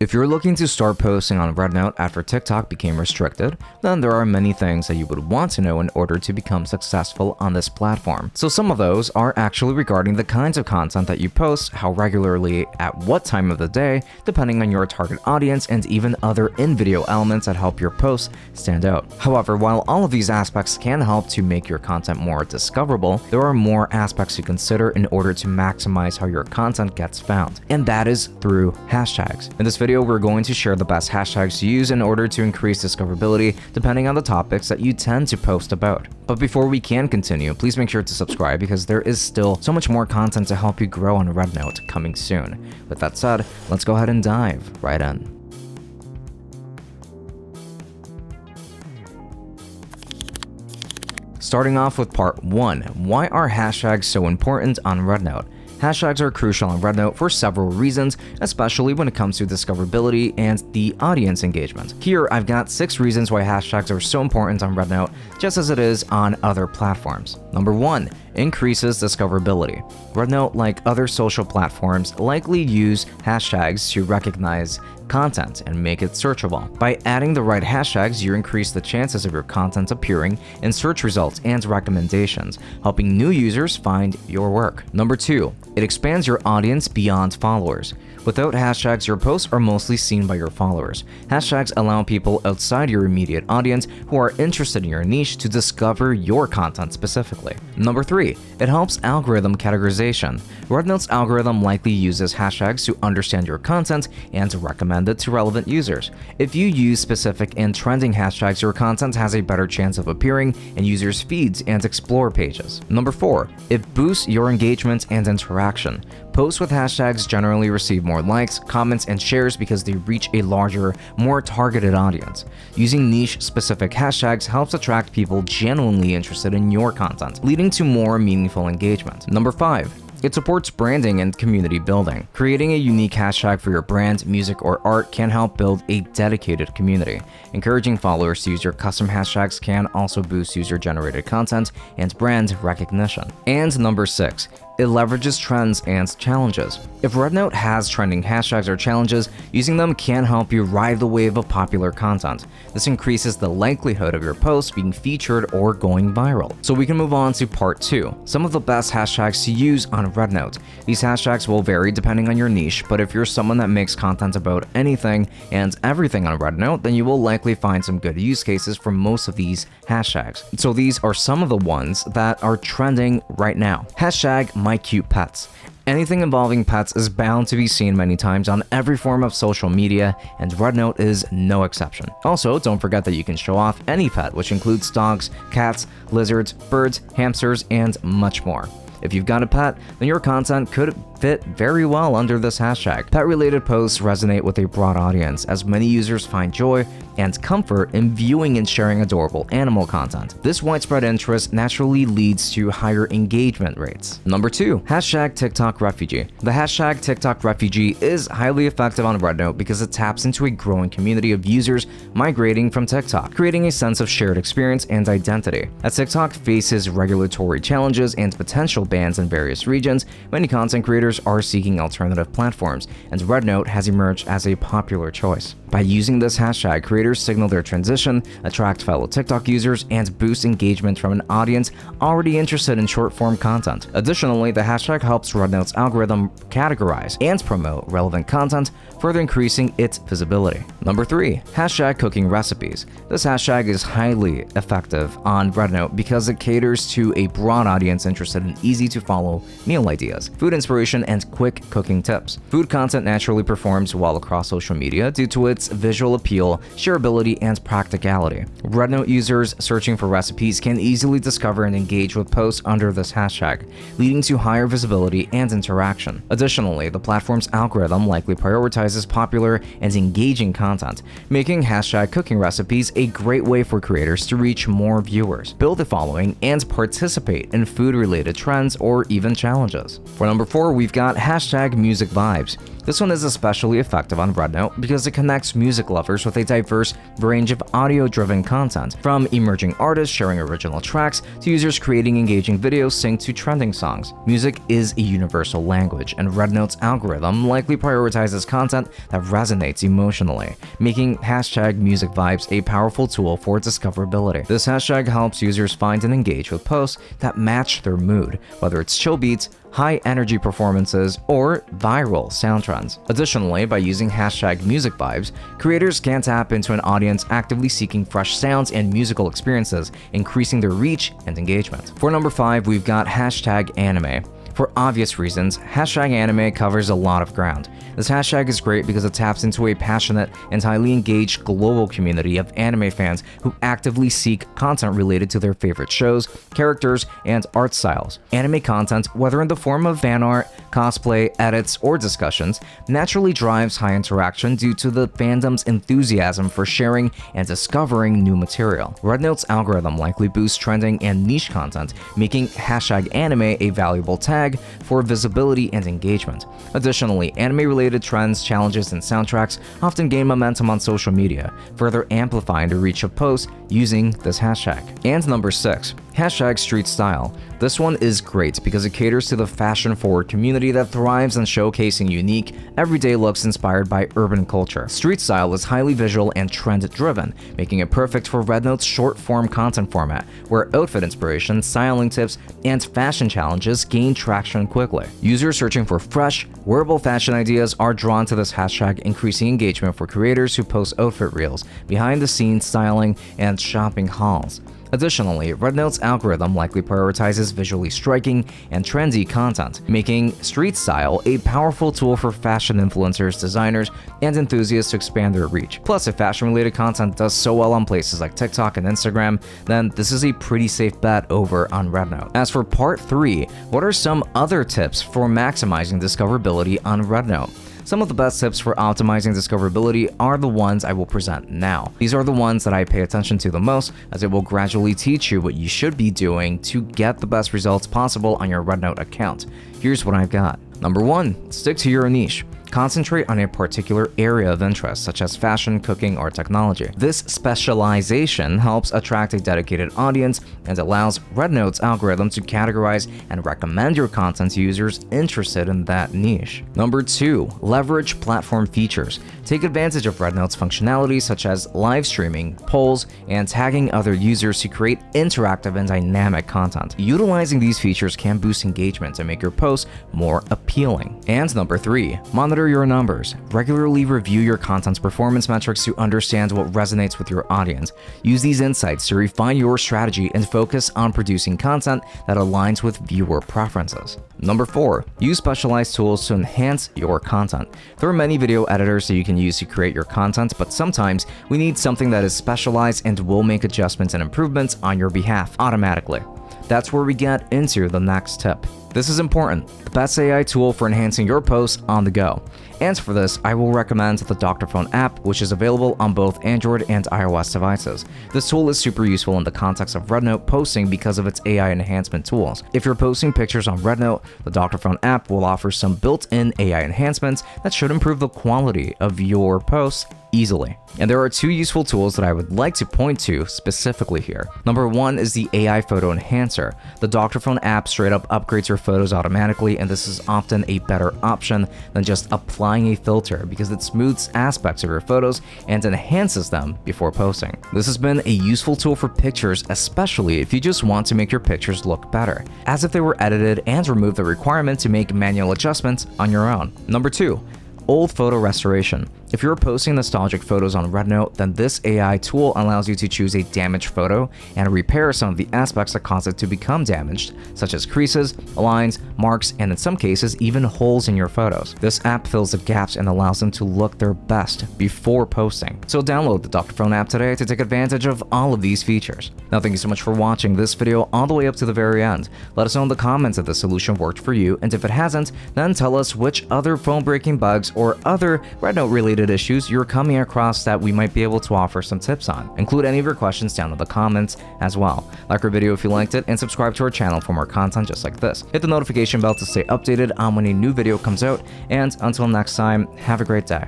If you're looking to start posting on RedNote after TikTok became restricted, then there are many things that you would want to know in order to become successful on this platform. So some of those are actually regarding the kinds of content that you post, how regularly, at what time of the day, depending on your target audience, and even other in-video elements that help your posts stand out. However, while all of these aspects can help to make your content more discoverable, there are more aspects to consider in order to maximize how your content gets found, and that is through hashtags. In this video, we're going to share the best hashtags to use in order to increase discoverability depending on the topics that you tend to post about. But before we can continue, please make sure to subscribe because there is still so much more content to help you grow on RedNote coming soon. With that said, let's go ahead and dive right in. Starting off with part 1, why are hashtags so important on RedNote? Hashtags are crucial on RedNote for several reasons, especially when it comes to discoverability and the audience engagement. Here, I've got 6 reasons why hashtags are so important on RedNote, just as it is on other platforms. Number 1, increases discoverability. RedNote, like other social platforms, likely use hashtags to recognize content and make it searchable. By adding the right hashtags, you increase the chances of your content appearing in search results and recommendations, helping new users find your work. Number 2, it expands your audience beyond followers. Without hashtags, your posts are mostly seen by your followers. Hashtags allow people outside your immediate audience who are interested in your niche to discover your content specifically. Number 3, it helps algorithm categorization. RedNote's algorithm likely uses hashtags to understand your content and to recommend it to relevant users. If you use specific and trending hashtags, your content has a better chance of appearing in users' feeds and explore pages. Number 4, it boosts your engagement and interaction. Posts with hashtags generally receive more likes, comments, and shares because they reach a larger, more targeted audience. Using niche-specific hashtags helps attract people genuinely interested in your content, leading to more meaningful engagement. Number 5, it supports branding and community building. Creating a unique hashtag for your brand, music, or art can help build a dedicated community. Encouraging followers to use your custom hashtags can also boost user-generated content and brand recognition. And number 6, it leverages trends and challenges. If RedNote has trending hashtags or challenges, using them can help you ride the wave of popular content. This increases the likelihood of your posts being featured or going viral. So we can move on to part 2, some of the best hashtags to use on RedNote. These hashtags will vary depending on your niche, but if you're someone that makes content about anything and everything on RedNote, then you will likely find some good use cases for most of these hashtags. So these are some of the ones that are trending right now. Hashtag #MyCutePets. Anything involving pets is bound to be seen many times on every form of social media, and RedNote is no exception. Also, don't forget that you can show off any pet, which includes dogs, cats, lizards, birds, hamsters, and much more. If you've got a pet, then your content could fit very well under this hashtag. Pet-related posts resonate with a broad audience, as many users find joy and comfort in viewing and sharing adorable animal content. This widespread interest naturally leads to higher engagement rates. Number 2, hashtag TikTok Refugee. The hashtag TikTok Refugee is highly effective on RedNote because it taps into a growing community of users migrating from TikTok, creating a sense of shared experience and identity. As TikTok faces regulatory challenges and potential bans in various regions, many content creators are seeking alternative platforms, and RedNote has emerged as a popular choice. By using this hashtag, creators signal their transition, attract fellow TikTok users, and boost engagement from an audience already interested in short-form content. Additionally, the hashtag helps RedNote's algorithm categorize and promote relevant content, further increasing its visibility. Number 3, hashtag cooking recipes. This hashtag is highly effective on RedNote because it caters to a broad audience interested in easy-to-follow meal ideas, food inspiration, and quick cooking tips. Food content naturally performs well across social media due to its visual appeal, shareability, and practicality. RedNote users searching for recipes can easily discover and engage with posts under this hashtag, leading to higher visibility and interaction. Additionally, the platform's algorithm likely prioritizes popular and engaging content, making hashtag cooking recipes a great way for creators to reach more viewers, build a following, and participate in food-related trends or even challenges. For number 4, we've got hashtag music vibes. This one is especially effective on RedNote because it connects connects music lovers with a diverse range of audio-driven content, from emerging artists sharing original tracks to users creating engaging videos synced to trending songs. Music is a universal language, and RedNote's algorithm likely prioritizes content that resonates emotionally, making #MusicVibes a powerful tool for discoverability. This hashtag helps users find and engage with posts that match their mood, whether it's chill beats, high-energy performances, or viral sound trends. Additionally, by using #MusicVibes, creators can tap into an audience actively seeking fresh sounds and musical experiences, increasing their reach and engagement. For number 5, we've got #anime. For obvious reasons, #anime covers a lot of ground. This hashtag is great because it taps into a passionate and highly engaged global community of anime fans who actively seek content related to their favorite shows, characters, and art styles. Anime content, whether in the form of fan art, cosplay, edits, or discussions, naturally drives high interaction due to the fandom's enthusiasm for sharing and discovering new material. RedNote's algorithm likely boosts trending and niche content, making #anime a valuable tag for visibility and engagement. Additionally, anime-related trends, challenges, and soundtracks often gain momentum on social media, further amplifying the reach of posts using this hashtag. And number 6, #StreetStyle. This one is great because it caters to the fashion-forward community that thrives on showcasing unique, everyday looks inspired by urban culture. Street style is highly visual and trend-driven, making it perfect for RedNote's short-form content format, where outfit inspiration, styling tips, and fashion challenges gain traction quickly. Users searching for fresh, wearable fashion ideas are drawn to this hashtag, increasing engagement for creators who post outfit reels, behind-the-scenes styling, and shopping hauls. Additionally, RedNote's algorithm likely prioritizes visually striking and trendy content, making street style a powerful tool for fashion influencers, designers, and enthusiasts to expand their reach. Plus, if fashion-related content does so well on places like TikTok and Instagram, then this is a pretty safe bet over on RedNote. As for part 3, what are some other tips for maximizing discoverability on RedNote? Some of the best tips for optimizing discoverability are the ones I will present now. These are the ones that I pay attention to the most, as it will gradually teach you what you should be doing to get the best results possible on your RedNote account. Here's what I've got. Number 1, stick to your niche. Concentrate on a particular area of interest, such as fashion, cooking, or technology. This specialization helps attract a dedicated audience and allows RedNote's algorithm to categorize and recommend your content to users interested in that niche. Number 2, leverage platform features. Take advantage of RedNote's functionality such as live streaming, polls, and tagging other users to create interactive and dynamic content. Utilizing these features can boost engagement and make your posts more appealing. And number 3, monitor your numbers. Regularly review your content's performance metrics to understand what resonates with your audience. Use these insights to refine your strategy and focus on producing content that aligns with viewer preferences. Number 4, use specialized tools to enhance your content. There are many video editors that you can use to create your content, but sometimes we need something that is specialized and will make adjustments and improvements on your behalf automatically. That's where we get into the next tip. This is important, the best AI tool for enhancing your posts on the go. And for this, I will recommend the dr.fone app, which is available on both Android and iOS devices. This tool is super useful in the context of RedNote posting because of its AI enhancement tools. If you're posting pictures on RedNote, the dr.fone app will offer some built-in AI enhancements that should improve the quality of your posts easily. And there are 2 useful tools that I would like to point to specifically here. Number 1 is the AI Photo Enhancer. The dr.fone app straight up upgrades your photos automatically, and this is often a better option than just applying a filter because it smooths aspects of your photos and enhances them before posting. This has been a useful tool for pictures, especially if you just want to make your pictures look better, as if they were edited, and remove the requirement to make manual adjustments on your own. Number 2, old photo restoration. If you're posting nostalgic photos on RedNote, then this AI tool allows you to choose a damaged photo and repair some of the aspects that cause it to become damaged, such as creases, lines, marks, and in some cases, even holes in your photos. This app fills the gaps and allows them to look their best before posting. So download the dr.fone app today to take advantage of all of these features. Now, thank you so much for watching this video all the way up to the very end. Let us know in the comments if the solution worked for you, and if it hasn't, then tell us which other phone-breaking bugs or other RedNote-related issues you're coming across that we might be able to offer some tips on. Include any of your questions down in the comments as well. Like our video if you liked it, and subscribe to our channel for more content just like this. Hit the notification bell to stay updated on when a new video comes out, and until next time, have a great day.